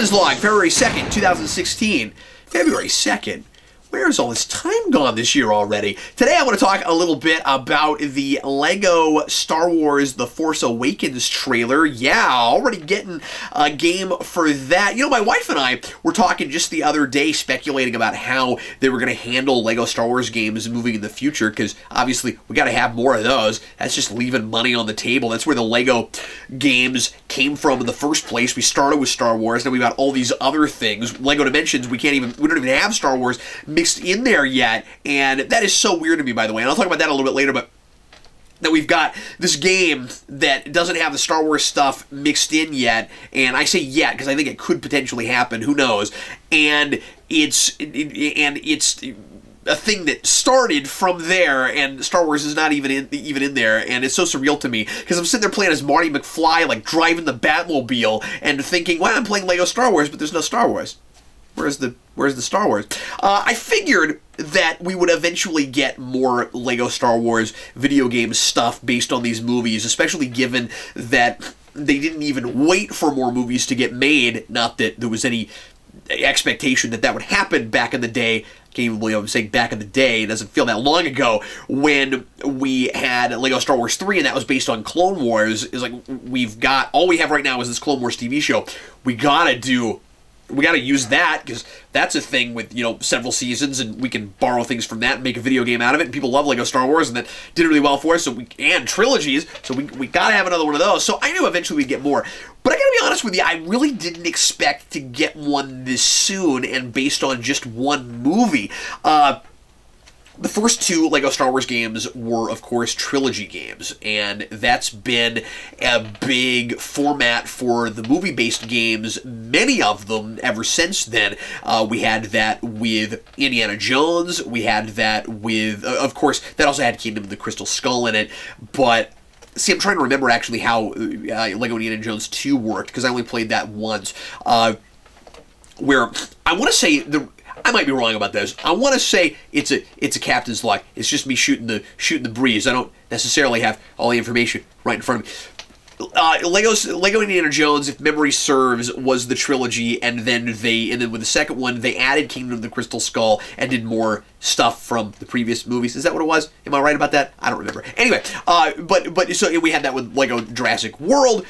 Captain's Log, February 2nd, 2016. February 2nd? Where's all this time gone this year already? Today I want to talk a little bit about the Lego Star Wars The Force Awakens trailer. Yeah, already getting a game for that. You know, my wife and I were talking just the other day, speculating about how they were going to handle Lego Star Wars games moving in the future, because obviously we got to have more of those. That's just leaving money on the table. That's where the Lego games came from in the first place. We started with Star Wars, then we got all these other things. Lego Dimensions, we don't even have Star Wars mixed in there yet, and that is so weird to me, by the way, and I'll talk about that a little bit later, but that we've got this game that doesn't have the Star Wars stuff mixed in yet, and I say yet because I think it could potentially happen, who knows, and it's a thing that started from there, and Star Wars is not even in there, and it's so surreal to me, because I'm sitting there playing as Marty McFly, like driving the Batmobile, and thinking, well, I'm playing Lego Star Wars, but there's no Star Wars. Where's the Star Wars? I figured that we would eventually get more Lego Star Wars video game stuff based on these movies, especially given that they didn't even wait for more movies to get made. Not that there was any expectation that would happen back in the day. I can't even believe I'm saying back in the day. It doesn't feel that long ago when we had Lego Star Wars 3, and that was based on Clone Wars. It's like all we have right now is this Clone Wars TV show. We gotta use that, because that's a thing with, several seasons, and we can borrow things from that and make a video game out of it, and people love Lego Star Wars, and that did really well for us, and trilogies, so we gotta have another one of those. So I knew eventually we'd get more. But I gotta be honest with you, I really didn't expect to get one this soon, and based on just one movie. The first two Lego Star Wars games were, of course, trilogy games, and that's been a big format for the movie-based games, many of them ever since then. We had that with Indiana Jones, we had that with, of course, that also had Kingdom of the Crystal Skull in it, but see, I'm trying to remember actually how Lego Indiana Jones 2 worked, because I only played that once, where I want to say I might be wrong about this. I want to say it's a captain's log. It's just me shooting the breeze. I don't necessarily have all the information right in front of me. Lego Indiana Jones, if memory serves, was the trilogy, and then with the second one they added Kingdom of the Crystal Skull and did more stuff from the previous movies. Is that what it was? Am I right about that? I don't remember. Anyway, but so we had that with Lego Jurassic World.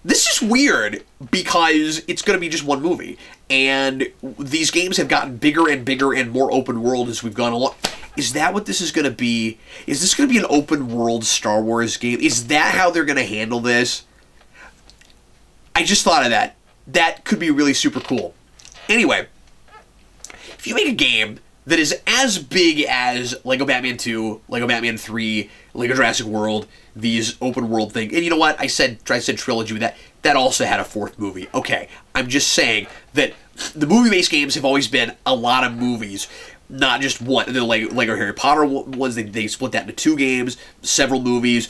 This is weird because it's going to be just one movie, and these games have gotten bigger and bigger and more open world as we've gone along. Is that what this is going to be? Is this going to be an open world Star Wars game? Is that how they're going to handle this? I just thought of that. That could be really super cool. Anyway, if you make a game that is as big as Lego Batman 2, Lego Batman 3, Lego Jurassic World, these open world things, and you know what? I said trilogy with that. That also had a fourth movie. Okay, I'm just saying that the movie-based games have always been a lot of movies, not just one. The Lego Harry Potter ones, they split that into two games, several movies.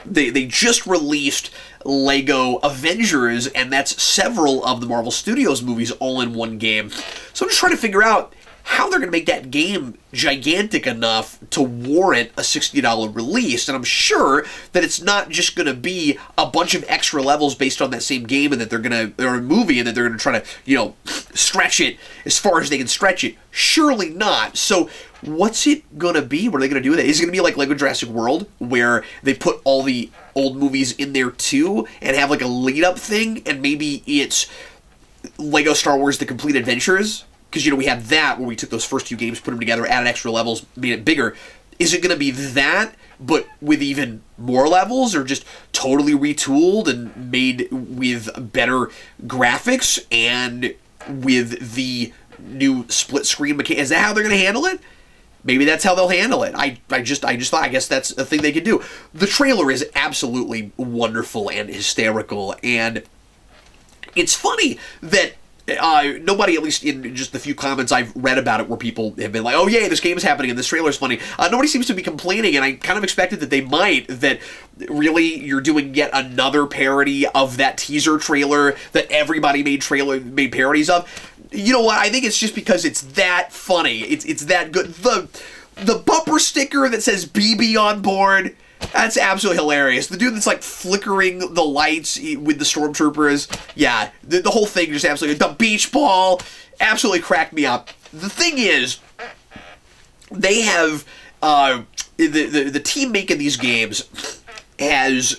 They just released Lego Avengers, and that's several of the Marvel Studios movies all in one game. So I'm just trying to figure out how they're going to make that game gigantic enough to warrant a $60 release. And I'm sure that it's not just going to be a bunch of extra levels based on that same game, and that or a movie, and that they're going to try to, stretch it as far as they can stretch it. Surely not. So what's it going to be? What are they going to do with it? Is it going to be like Lego Jurassic World, where they put all the old movies in there too, and have like a lead-up thing, and maybe it's Lego Star Wars The Complete Adventures? Because, we had that, where we took those first two games, put them together, added extra levels, made it bigger. Is it going to be that, but with even more levels, or just totally retooled and made with better graphics and with the new split-screen mechanic? Is that how they're going to handle it? Maybe that's how they'll handle it. I just thought, I guess that's a thing they could do. The trailer is absolutely wonderful and hysterical, and it's funny that nobody, at least in just the few comments I've read about it, where people have been like, oh yay, this game is happening and this trailer is funny, nobody seems to be complaining, and I kind of expected that they might, that really you're doing yet another parody of that teaser trailer that everybody made parodies of. You know what, I think it's just because it's that funny, it's that good. The bumper sticker that says BB on board, That's absolutely hilarious. The dude that's like flickering the lights with the stormtroopers. Yeah, the whole thing just absolutely... The beach ball absolutely cracked me up. The thing is, they have... the team making these games has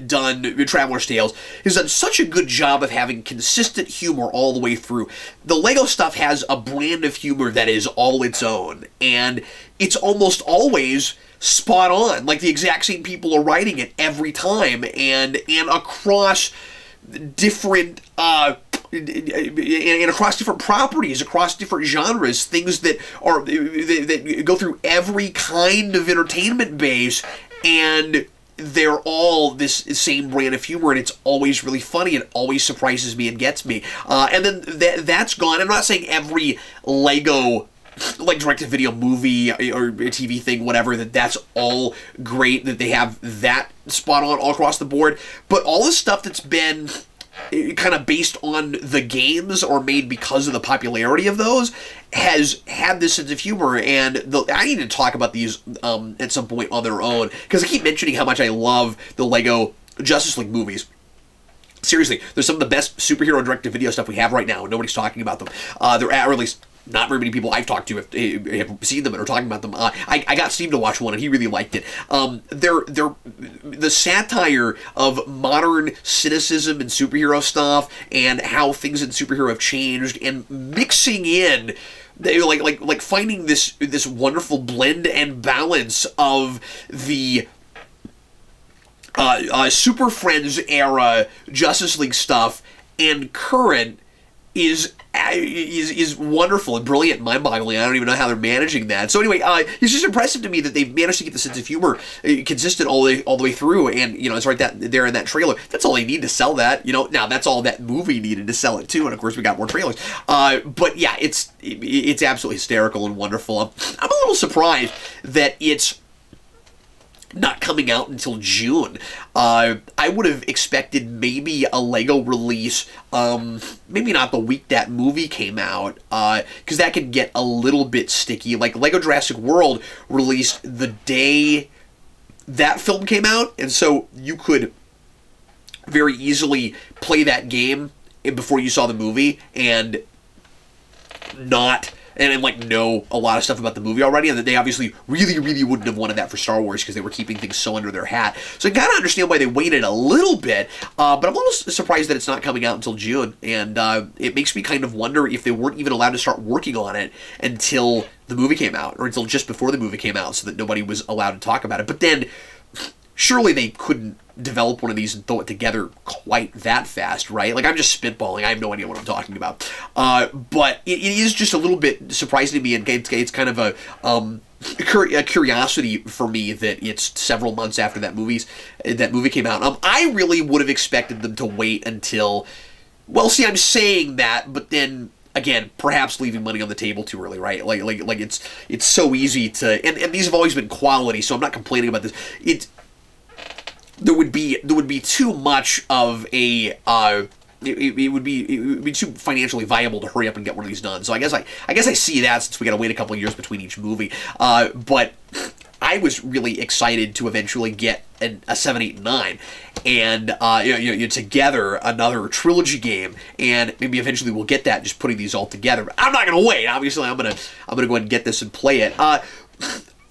done, Traveler's Tales, has done such a good job of having consistent humor all the way through. The LEGO stuff has a brand of humor that is all its own, and it's almost always spot on. Like, the exact same people are writing it every time, and across different... and across different properties, across different genres, things that are that go through every kind of entertainment base, and they're all this same brand of humor, and it's always really funny. It always surprises me and gets me. And then that's gone. I'm not saying every LEGO like direct-to-video movie or TV thing, whatever, that's all great, that they have that spot on all across the board, but all the stuff that's been kind of based on the games or made because of the popularity of those has had this sense of humor. And I need to talk about these at some point on their own, because I keep mentioning how much I love the LEGO Justice League movies. Seriously, they're some of the best superhero direct-to-video stuff we have right now, and nobody's talking about them. They're or at least not very many people I've talked to have seen them and are talking about them. I got Steve to watch one, and he really liked it. They're the satire of modern cynicism and superhero stuff, and how things in superhero have changed, and mixing in like finding this wonderful blend and balance of the Super Friends era Justice League stuff and current is wonderful and brilliant and mind-boggling. I don't even know how they're managing that. So anyway, it's just impressive to me that they've managed to get the sense of humor consistent all the way through. And it's right there in that trailer. That's all they need to sell that. Now that's all that movie needed to sell it too. And of course we got more trailers. But yeah, it's absolutely hysterical and wonderful. I'm a little surprised that it's not coming out until June. I would have expected maybe a LEGO release, maybe not the week that movie came out, because that could get a little bit sticky. Like, LEGO Jurassic World released the day that film came out, and so you could very easily play that game before you saw the movie and know a lot of stuff about the movie already, and that they obviously really, really wouldn't have wanted that for Star Wars because they were keeping things so under their hat. So I kind of understand why they waited a little bit, but I'm a little surprised that it's not coming out until June, and it makes me kind of wonder if they weren't even allowed to start working on it until the movie came out, or until just before the movie came out, so that nobody was allowed to talk about it. But then, surely they couldn't develop one of these and throw it together quite that fast, right? Like, I'm just spitballing. I have no idea what I'm talking about. But it is just a little bit surprising to me, and it's kind of a curiosity for me that it's several months after that movie came out. I really would have expected them to wait until... Well, see, I'm saying that, but then... Again, perhaps leaving money on the table too early, right? Like it's so easy to... And these have always been quality, so I'm not complaining about this. There would be too much of a it would be too financially viable to hurry up and get one of these done. So I guess I see that, since we got to wait a couple of years between each movie. But I was really excited to eventually get a 7, 8, and 9, and together another trilogy game, and maybe eventually we'll get that, just putting these all together. But I'm not gonna wait. Obviously, I'm gonna go ahead and get this and play it.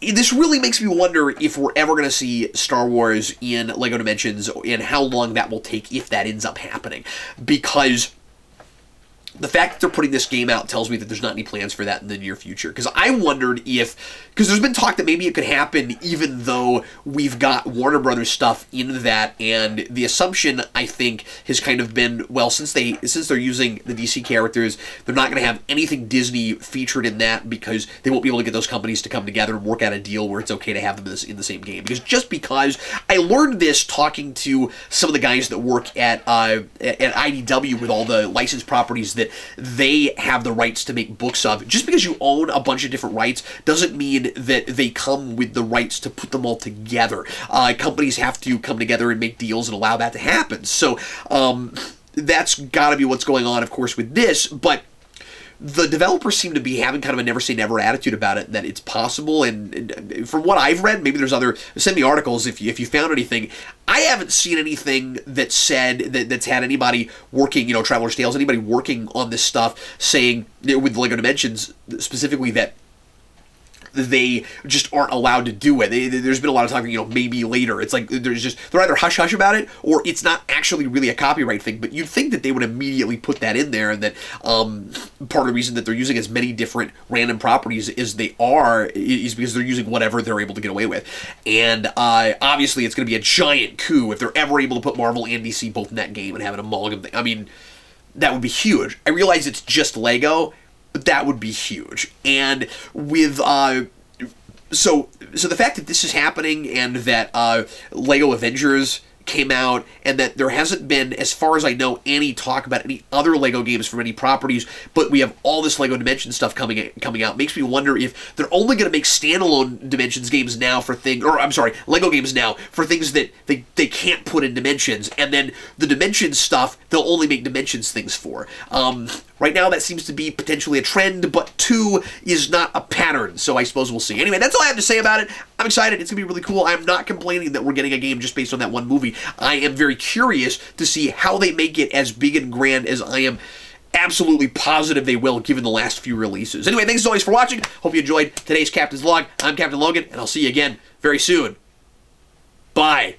This really makes me wonder if we're ever going to see Star Wars in LEGO Dimensions, and how long that will take if that ends up happening. Because the fact that they're putting this game out tells me that there's not any plans for that in the near future. Because I wondered because there's been talk that maybe it could happen even though we've got Warner Brothers stuff in that, and the assumption, I think, has kind of been, well, since they're using the DC characters, they're not going to have anything Disney featured in that, because they won't be able to get those companies to come together and work out a deal where it's okay to have them in the same game. Because I learned this talking to some of the guys that work at IDW with all the licensed properties that they have the rights to make books of. Just because you own a bunch of different rights doesn't mean that they come with the rights to put them all together. Companies have to come together and make deals and allow that to happen. So that's got to be what's going on, of course, with this. But the developers seem to be having kind of a never say never attitude about it, that it's possible. And from what I've read, maybe there's other, send me articles if you found anything. I haven't seen anything that said that's had anybody working, Traveler's Tales, anybody working on this stuff saying, with LEGO Dimensions specifically, that they just aren't allowed to do it. There's been a lot of talk, maybe later. It's like they're either hush-hush about it, or it's not actually really a copyright thing. But you'd think that they would immediately put that in there, and that part of the reason that they're using as many different random properties as they are is because they're using whatever they're able to get away with. And obviously it's going to be a giant coup if they're ever able to put Marvel and DC both in that game and have an amalgam thing. I mean, that would be huge. I realize it's just LEGO, but that would be huge. And with so the fact that this is happening, and that LEGO Avengers came out, and that there hasn't been, as far as I know, any talk about any other LEGO games from any properties, but we have all this LEGO Dimensions stuff coming out, makes me wonder if they're only going to make standalone Dimensions games now for things, or I'm sorry, LEGO games now for things that they can't put in Dimensions, and then the Dimensions stuff they'll only make Dimensions things for. Right now that seems to be potentially a trend, but 2 is not a pattern, so I suppose we'll see. Anyway, that's all I have to say about it. I'm excited. It's going to be really cool. I'm not complaining that we're getting a game just based on that one movie. I am very curious to see how they make it as big and grand as I am absolutely positive they will, given the last few releases. Anyway, thanks as always for watching. Hope you enjoyed today's Captain's Vlog. I'm Captain Logan, and I'll see you again very soon. Bye.